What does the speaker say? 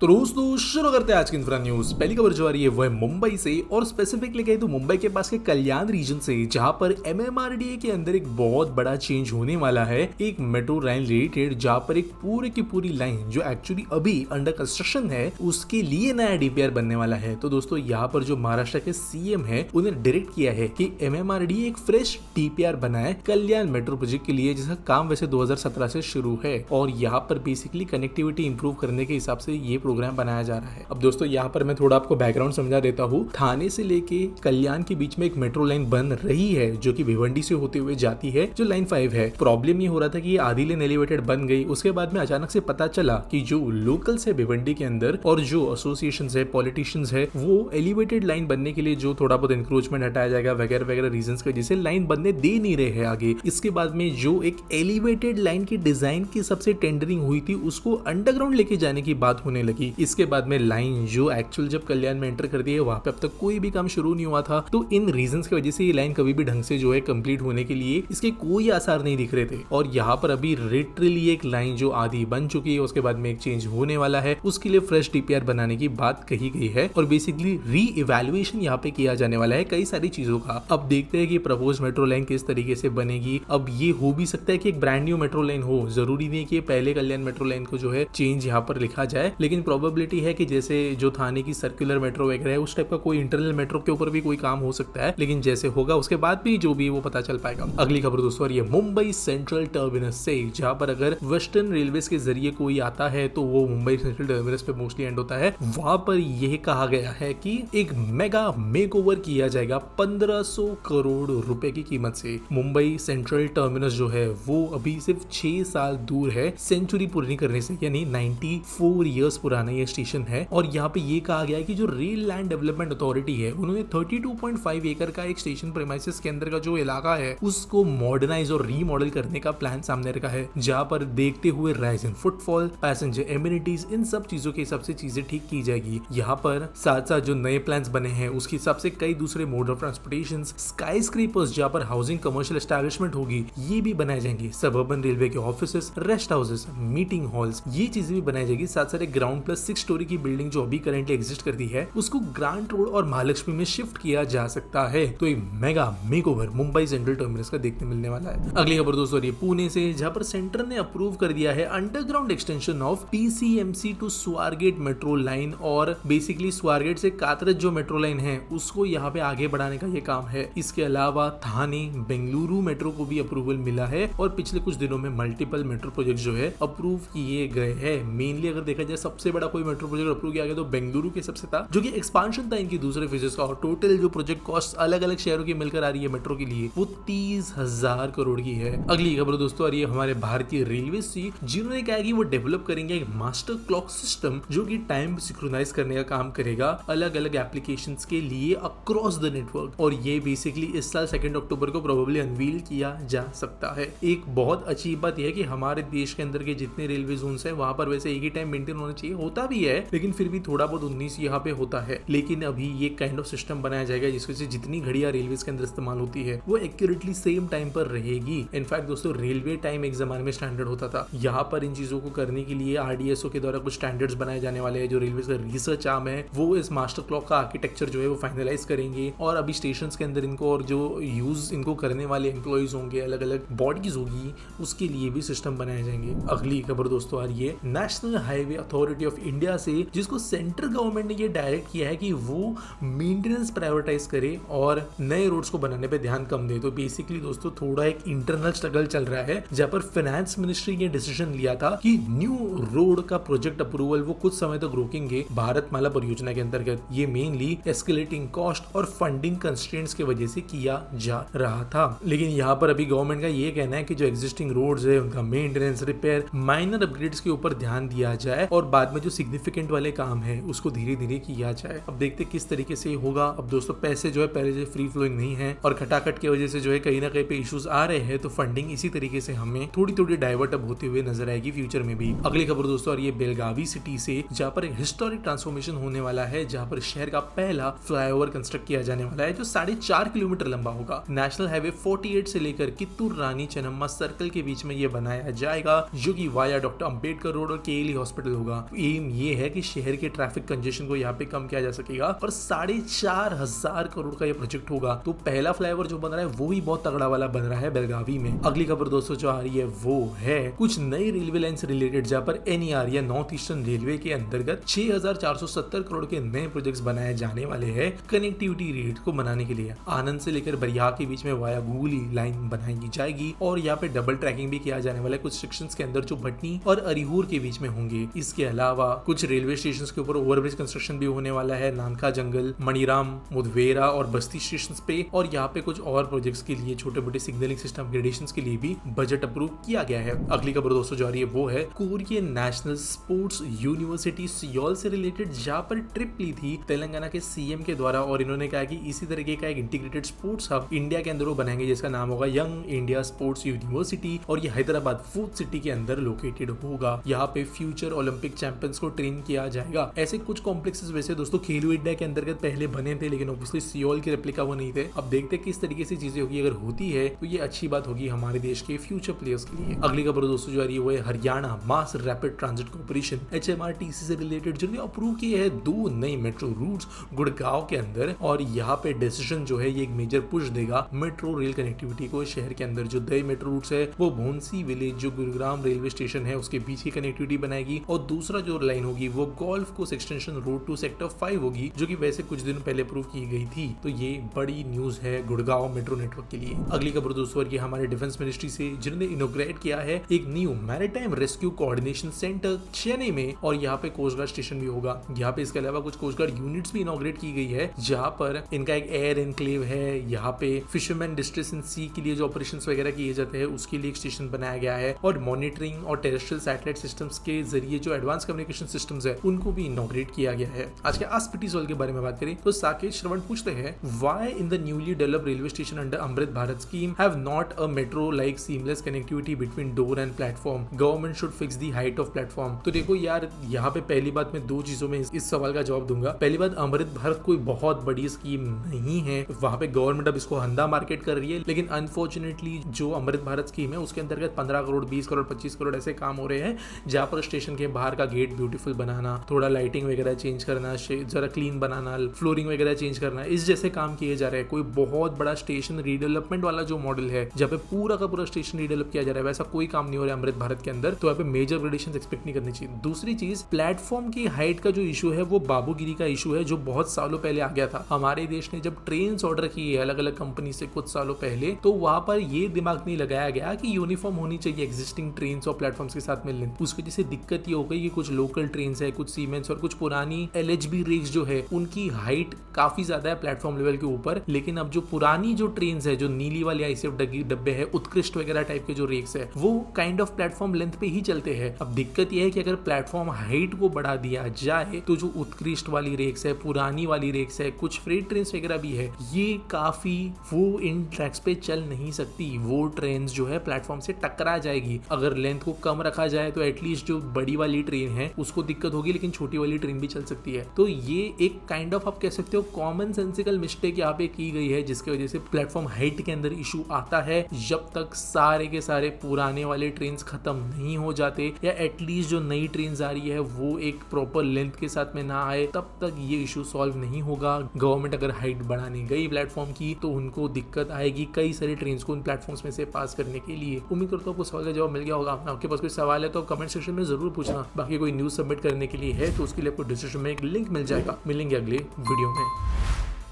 तो दोस्तों शुरू करते हैं आज की इंफ्रा न्यूज। पहली खबर जो आ रही है वो है मुंबई से, और स्पेसिफिकली कहें तो मुंबई के पास के कल्याण रीजन से, जहां पर एमएमआरडीए के अंदर एक बहुत बड़ा चेंज होने वाला है एक मेट्रो लाइन रिलेटेड, जहां पर एक पूरे की पूरी लाइन जो एक्चुअली अभी अंडर कंस्ट्रक्शन है उसके लिए नया डीपीआर बनने वाला है। तो दोस्तों यहाँ पर जो महाराष्ट्र के सीएम है उन्हें डायरेक्ट किया है कि एमएमआरडीए एक फ्रेश डीपीआर बनाए कल्याण मेट्रो प्रोजेक्ट के लिए, जिसका काम वैसे 2017 से शुरू है और यहाँ पर बेसिकली कनेक्टिविटी इंप्रूव करने के हिसाब से ये प्रोग्राम बनाया जा रहा है। अब दोस्तों यहाँ पर मैं थोड़ा आपको बैकग्राउंड समझा देता हूँ। थाने से लेके कल्याण के बीच में एक मेट्रो लाइन बन रही है जो कि भिवंडी से होते हुए जाती है, जो लाइन 5 है। प्रॉब्लम ये हो रहा था कि ये आधी लेन एलिवेटेड बन गई, उसके बाद में अचानक से पता चला कि जो लोकल्स है भिवंडी के अंदर और जो एसोसिएशन है, पॉलिटिशियंस है, वो एलिवेटेड लाइन बनने के लिए जो थोड़ा बहुत इंक्रोचमेंट हटाया जाएगा वगैरह वगैरह रीजंस की वजह से लाइन बनने दे नहीं रहे हैं आगे। इसके बाद में जो एक एलिवेटेड लाइन की डिजाइन की सबसे टेंडरिंग हुई थी उसको अंडरग्राउंड लेके जाने की बात होने लगी। इसके बाद में लाइन जो एक्चुअल जब कल्याण में एंटर करती है वहां पे अब तक कोई भी काम शुरू नहीं हुआ था, तो इन रीजंस की वजह से ये लाइन कभी भी ढंग से जो है कंप्लीट होने के लिए इसके कोई आसार नहीं दिख रहे थे। और यहाँ पर अभी लिटरली एक लाइन जो आधी बन चुकी है उसके बाद में एक चेंज होने वाला है, उसके लिए फ्रेश डीपीआर बनाने की बात कही गई है और बेसिकली री इवैल्यूएशन यहाँ पे किया जाने वाला है कई सारी चीजों का। अब देखते हैं कि प्रपोज मेट्रो लाइन किस तरीके से बनेगी। अब ये हो भी सकता है कि एक ब्रांड न्यू मेट्रो लाइन हो, जरूरी नहीं कि पहले कल्याण मेट्रो लाइन को जो है चेंज यहाँ पर लिखा जाए, लेकिन प्रोबेबिलिटी है कि जैसे जो थाने की सर्कुलर मेट्रो वगैरह है उस टाइप का कोई इंटरनल मेट्रो के ऊपर भी कोई काम हो सकता है, लेकिन जैसे होगा उसके बाद भी जो भी वो पता चल पाएगा। अगली खबर दोस्तों ये मुंबई सेंट्रल टर्मिनस से, जहां पर अगर वेस्टर्न रेलवे के जरिए कोई आता है तो वो मुंबई सेंट्रल टर्मिनस पे मोस्टली एंड होता है। वहां पर यह कहा गया है कि एक मेगा मेकओवर किया जाएगा 1500 करोड़ रुपए की कीमत से। मुंबई सेंट्रल टर्मिनस जो है वो अभी सिर्फ 6 साल दूर है सेंचुरी पूरी करने से, यानी 94 इयर्स पुराना ये स्टेशन है। और यहाँ पे ये कहा गया है कि जो रेल लैंड डेवलपमेंट अथॉरिटी है उन्होंने 32.5 एकड़ का एक स्टेशन प्रेमाइसेस के अंदर का जो इलाका है उसको मॉडर्नाइज और रीमॉडल करने का प्लान सामने रखा है, जहाँ पर देखते हुए rise in footfall, passenger amenities, इन सब चीजों के हिसाब से चीजें ठीक की जाएगी। यहाँ पर साथ साथ जो नए प्लान्स बने हैं उसके हिसाब से कई दूसरे mode of transportation, sky scrapers जहाँ पर हाउसिंग कमर्शियल एस्टैब्लिशमेंट होगी ये भी बनाए जाएंगे, सबअर्बन रेलवे के offices, rest houses, meeting halls, ये चीजें भी बनाई जाएगी। साथ साथ ग्राउंड प्लस 6 स्टोरी की बिल्डिंग जो अभी करेंटली एग्जिस्ट करती है उसको ग्रांट रोड और महालक्ष्मी में शिफ्ट किया जा सकता है। तो एक mega makeover Mumbai central terminus का देखने मिलने वाला है। अगली खबर दोस्तों ये पुणे से, जहां पर सेंटर ने अप्रूव कर दिया है underground extension of PCMC to Swargate metro line, और बेसिकली स्वारगेट से कात्रज जो मेट्रो लाइन है उसको यहाँ पे आगे बढ़ाने का ये काम है। इसके अलावा थाने बेंगलुरु मेट्रो को भी अप्रूवल मिला है और पिछले कुछ दिनों में मल्टीपल मेट्रो प्रोजेक्ट जो है अप्रूव किए गए हैं। मेनली अगर देखा जाए सबसे बड़ा कोई मेट्रो प्रोजेक्ट अप्रूव किया गया तो बेंगलुरु के सबसे था, जो कि एक्सपांशन था इनकी दूसरे फेजेस का, और टोटल जो प्रोजेक्ट कॉस्ट अलग अलग शहरों की मिलकर आ रही है मेट्रो के लिए वो 30,000 करोड़ की है। अगली खबर दोस्तों आ रही है हमारे भारतीय रेलवे से, जिन्होंने कहा कि वो डेवलप करेंगे एक मास्टर क्लॉक सिस्टम जो कि टाइम सिंक्रोनाइज करने का काम करेगा अलग अलग एप्लीकेशंस के लिए अक्रॉस द नेटवर्क, और ये बेसिकली इस साल 2 अक्टूबर को प्रोबेबली अनवील किया जा सकता है। एक बहुत अच्छी बात यह है कि हमारे देश के अंदर के जितने रेलवे जोन्स है वहां पर वैसे एक ही टाइम मेंटेन होना चाहिए, होता भी है, लेकिन फिर भी थोड़ा बहुत 19 यहाँ पे होता है। लेकिन अभी ये काइंड ऑफ सिस्टम बनाया जाएगा जिसकी वजह से जितनी घड़ियां रेलवे के अंदर इस्तेमाल होती है वो एक्यूरेटली सेम टाइम पर रहेगी। इनफैक्ट दोस्तों रेलवे टाइम एक जमाने में स्टैंडर्ड होता था, यहाँ पर इन चीजों को करने के लिए आरडीएसओ के द्वारा कुछ स्टैंडर्ड्स बनाए जाने वाले हैं। जो रेलवे का रिसर्च आर्म है वो इस मास्टर क्लॉक का आर्किटेक्चर जो है वो फाइनलाइज करेंगे, और अभी स्टेशन के अंदर इनको और जो यूज इनको करने वाले एम्प्लॉइज होंगे, अलग अलग बॉडीज होगी, उसके लिए भी सिस्टम बनाए जाएंगे। अगली खबर दोस्तों आ रही है national highway authority of India से, जिसको सेंट्रल गवर्नमेंट ने ये डायरेक्ट किया है कि वो मेंटेनेंस प्रायोरिटाइज करे और नए रोड्स को बनाने पे ध्यान कम दे। तो बेसिकली दोस्तों थोड़ा एक इंटरनल स्ट्रगल चल रहा है, जहां पर फाइनेंस मिनिस्ट्री ने डिसीजन लिया था कि न्यू रोड का प्रोजेक्ट अप्रूवल वो कुछ समय तक रोकेंगे भारतमाला परियोजना के अंतर्गत। ये मेनली एस्केलेटिंग कॉस्ट और फंडिंग कंस्ट्रेंट्स की वजह से किया जा रहा था। लेकिन यहाँ पर अभी गवर्नमेंट का ये कहना है कि जो एग्जिस्टिंग रोड्स है उनका मेंटेनेंस, रिपेयर, माइनर अपग्रेड्स के ऊपर ध्यान दिया जाए और बाद में जो सिग्निफिकेंट वाले काम है उसको धीरे धीरे किया जाए। अब देखते किस तरीके से होगा। अब दोस्तों पैसे जो है पहले से फ्री फ्लोइंग नहीं है और खटाखट की वजह से जो है कहीं ना कहीं पे इश्यूज आ रहे हैं, तो फंडिंग इसी तरीके से हमें थोड़ी थोड़ी डाइवर्ट अप होते हुए नजर आएगी फ्यूचर में भी। अगली खबर दोस्तों और ये बेलगावी सिटी से, जहाँ पर एक हिस्टोरिक ट्रांसफॉर्मेशन होने वाला है, जहाँ पर शहर का पहला फ्लाईओवर कंस्ट्रक्ट किया जाने वाला है जो 4.5 किलोमीटर लंबा होगा। नेशनल हाईवे 48 से लेकर कित्तूर रानी चेन्नम्मा सर्कल के बीच में ये बनाया जाएगा, जो कि वाया डॉक्टर अंबेडकर रोड और केएलई हॉस्पिटल होगा। एम ये है कि शहर के ट्रैफिक कंजेशन को यहाँ पे कम किया जा सकेगा और 4,500 करोड़ का ये प्रोजेक्ट होगा। तो पहला फ्लाईओवर जो बन रहा है वो ही बहुत तगड़ा वाला बन रहा है बेलगावी में। अगली खबर दोस्तों जो आ रही है वो है कुछ नई रेलवे लाइन से रिलेटेड, जहाँ पर NER या नॉर्थ ईस्टर्न रेलवे के अंतर्गत 6,470 करोड़ के नए प्रोजेक्ट्स बनाए जाने वाले हैं कनेक्टिविटी रेट को बनाने के लिए। आनंद से लेकर बरिया के बीच में वाया गुगली लाइन बनाई जाएगी और यहाँ पे डबल ट्रैकिंग भी किया जाने वाला है कुछ सेक्शंस के अंदर जो भटनी और अरिहूर के बीच में होंगे। इसके अलावा कुछ रेलवे स्टेशन के ऊपर ओवरब्रिज कंस्ट्रक्शन भी होने वाला है, नानका जंगल, मणिराम, मुदवेरा और बस्ती स्टेशन पे। और यहाँ पे कुछ और प्रोजेक्ट्स के लिए छोटे मोटे सिग्नलिंग सिस्टम अपग्रेडेशंस के लिए भी बजट अप्रूव किया गया है। अगली खबर दोस्तों जो आ रही है वो है Korean national sports university Seoul से रिलेटेड, जहाँ पर ट्रिप ली थी तेलंगाना के CM के द्वारा और इन्होंने कहा कि इसी तरीके का एक इंटीग्रेटेड स्पोर्ट्स हब इंडिया के अंदर वो बनाएंगे जिसका नाम होगा यंग इंडिया स्पोर्ट्स यूनिवर्सिटी और ये हैदराबाद फूड सिटी के अंदर लोकेटेड होगा। यहाँ पे फ्यूचर ओलंपिक चैंपियंस को ट्रेन किया जाएगा। ऐसे कुछ कॉम्प्लेक्सेस वैसे दोस्तों खेलो इंडिया के अंतर्गत पहले बने थे, लेकिन ऑब्वियसली सियोल के रेप्लिका वो नहीं थे। अब देखते हैं किस तरीके से चीजें होगी। अगर होती है तो ये अच्छी बात होगी हमारे देश के फ्यूचर प्लेयर्स के लिए। अगली खबर दोस्तों जो आ रही है वो है Haryana mass rapid transit corporation HMRTC से रिलेटेड, जिन्होंने अप्रूव किए हैं 2 नई मेट्रो रूट्स गुड़गांव के अंदर। और यहाँ पे डिसीजन जो है ये एक मेजर पुश देगा मेट्रो रेल कनेक्टिविटी को शहर के अंदर। जो 2 मेट्रो रूट्स है वो भोंसी विलेज जो गुरुग्राम रेलवे स्टेशन है उसके बीच की कनेक्टिविटी बनाएगी और दूसरा जो लाइन होगी वो golf course extension road to sector 5 होगी, जो कि वैसे कुछ दिन पहले अप्रूव की गई थी। तो ये बड़ी न्यूज है गुड़गांव मेट्रो नेटवर्क के लिए। अगली खबर दोस्तों ये हमारे डिफेंस मिनिस्ट्री से, जिन्होंने इनोग्रेट किया है एक new maritime rescue coordination centre Chennai में और यहाँ पे कोस्ट गार्ड स्टेशन भी होगा। यहाँ पे इसके अलावा कुछ कोस्ट गार्ड यूनिट्स भी इनोग्रेट की गई है, जहाँ पर इनका एक एयर एनक्लेव है। यहाँ पे फिशरमैन डिस्ट्रेस इन सी के लिए जो ऑपरेशंस वगैरह किए जाते हैं उसके लिए एक स्टेशन बनाया गया है और मॉनिटरिंग और टेरेस्ट्रियल सैटेलाइट सिस्टम्स के जरिए जो एडवांस कम्युनिकेशन सिस्टम्स है उनको भी इनोग्रेट किया गया है। आज के आस्पिटी सोल के बारे में बात करें तो साकेत श्रवण पूछते हैं why in the newly developed railway station under Amrit Bharat scheme have not a metro like seamless connectivity between door and platform, government should fix the height of platform. तो देखो यार, यहाँ पे पहली बात मैं 2 चीजों में इस सवाल का जवाब दूंगा। पहली बात, अमृत भारत कोई बहुत बड़ी स्कीम नहीं है, वहां पे गवर्नमेंट अब इसको हंदा मार्केट कर रही है, लेकिन अनफॉर्चुनेटली जो अमृत भारत स्कीम है उसके अंतर्गत 15 करोड़ 20 करोड़ 25 करोड़ ऐसे काम हो रहे हैं, जहाँ पर स्टेशन के बाहर का गेट ब्यूटीफुल बनाना, थोड़ा लाइटिंग वगैरह चेंज करना, जरा क्लीन बनाना, फ्लोरिंग वगैरह चेंज करना, इस जैसे काम किए जा रहे हैं। कोई बहुत बड़ा स्टेशन रीडेवलपमेंट वाला जो मॉडल है जहाँ पे पूरा का पूरा स्टेशन रीडेवलप किया जा रहा है, वैसा कोई काम नहीं हो रहा है अमृत भारत के अंदर। तो यहाँ पे मेजर अपग्रेडेशंस एक्सपेक्ट नहीं करनी चाहिए। दूसरी चीज, प्लेटफॉर्म की हाइट का जो इशू है वो बाबूगिरी का इशू है, जो बहुत सालों पहले आ गया था। हमारे देश ने जब ट्रेन ऑर्डर की है अलग अलग कंपनी से कुछ सालों पहले, तो वहां पर ये दिमाग नहीं लगाया गया कि यूनिफॉर्म होनी चाहिए एग्जिस्टिंग ट्रेन और प्लेटफॉर्म्स के साथ में। उसकी वजह से दिक्कत ये हो गई कि कुछ लोकल ट्रेन है, कुछ सीमेंस और कुछ पुरानी LHB रेक्स जो है उनकी हाइट काफी ज्यादा है प्लेटफॉर्म लेवल के ऊपर। लेकिन अब जो पुरानी जो ट्रेन है, जो नीली वाली ICF डब्बे है, उत्कृष्ट वगैरह टाइप के जो रेक्स है, वो काइंड ऑफ प्लेटफॉर्म लेंथ पे ही चलते हैं। अब दिक्कत यह है कि अगर प्लेटफॉर्म हाइट को बढ़ा दिया जाए तो जो उत्कृष्ट वाली रेक्स है, पुरानी वाली रेक्स है, कुछ फ्रेट ट्रेन वगैरह भी है, ये काफी वो इन ट्रैक्स पे चल नहीं सकती। वो ट्रेन जो है प्लेटफॉर्म से टकरा जाएगी। अगर लेंथ को कम रखा जाए तो एटलीस्ट जो बड़ी वाली ट्रेन है उसको दिक्कत होगी, लेकिन छोटी वाली ट्रेन भी चल सकती है। तो ये एक काइंड ऑफ आप कह सकते हो कॉमन सेंसिकल मिस्टेक यहाँ पे की गई है, जिसकी वजह से प्लेटफॉर्म हाइट के अंदर इशू आता है। जब तक सारे के सारे पुराने वाले ट्रेन खत्म नहीं हो जाते या एटलीस्ट जो नई ट्रेन आ रही है वो एक प्रॉपर लेंथ के साथ में ना आए, तब तक ये इशू सॉल्व नहीं होगा। गवर्नमेंट अगर हाइट बढ़ाने गई प्लेटफॉर्म की तो उनको दिक्कत आएगी कई सारी ट्रेन को उन प्लेटफॉर्म्स में से पास करने के लिए। उम्मीद करता हूँ आपको सवाल का जवाब मिल गया होगा। आपके पास कोई सवाल है तो कमेंट सेक्शन में जरूर पूछना। बाकी कोई न्यूज सबमिट करने के लिए है तो उसके लिए आपको डिस्क्रिप्शन में एक लिंक मिल जाएगा। मिलेंगे अगले वीडियो में।